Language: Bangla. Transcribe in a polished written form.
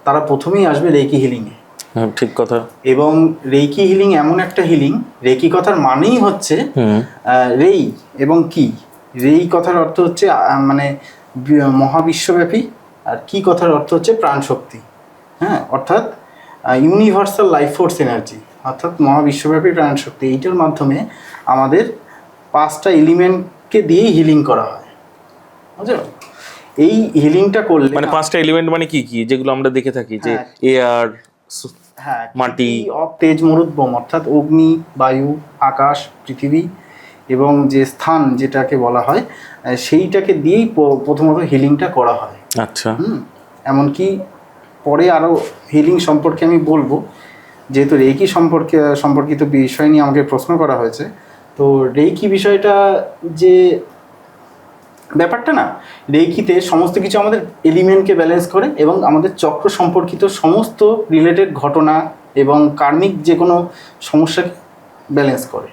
তারা প্রথমেই আসবে রেকি হিলিংয়ে। ঠিক কথা। এবং রেকি হিলিং এমন একটা হিলিং, রেকি কথার মানেই হচ্ছে রেই এবং কি। রেই কথার অর্থ হচ্ছে মানে মহাবিশ্বব্যাপী, আর কি কথার অর্থ হচ্ছে প্রাণশক্তি। হ্যাঁ, অর্থাৎ ইউনিভার্সাল লাইফ ফোর্স এনার্জি, অর্থাৎ মহাবিশ্বব্যাপী প্রাণশক্তি। এইটার মাধ্যমে আমাদের 5টা এলিমেন্টকে দিয়েই হিলিং করা হয়, বুঝলো? এই হিলিংটা করলে মানে 5টা এলিমেন্ট মানে কি কি, যেগুলো আমরা দেখে থাকি যে এয়ার, হ্যাঁ, মাটি, তেজ, মরুদ্গম অর্থাৎ অগ্নি, বায়ু, আকাশ, পৃথিবী এবং যে স্থান যেটাকে বলা হয় সেইটাকে দিয়েই প্রথমত হিলিংটা করা হয়। আচ্ছা। এমনকি পরে আরও হিলিং সম্পর্কে আমি বলবো, যেহেতু রেকি সম্পর্কিত বিষয় নিয়ে আমাকে প্রশ্ন করা হয়েছে। তো রেকি বিষয়টা যে ব্যাপারটা না, রেকিতে সমস্ত কিছু আমাদের এলিমেন্টকে ব্যালেন্স করে এবং আমাদের চক্র সম্পর্কিত সমস্ত রিলেটেড ঘটনা এবং কার্মিক যে কোনো সমস্যাকে ব্যালেন্স করে।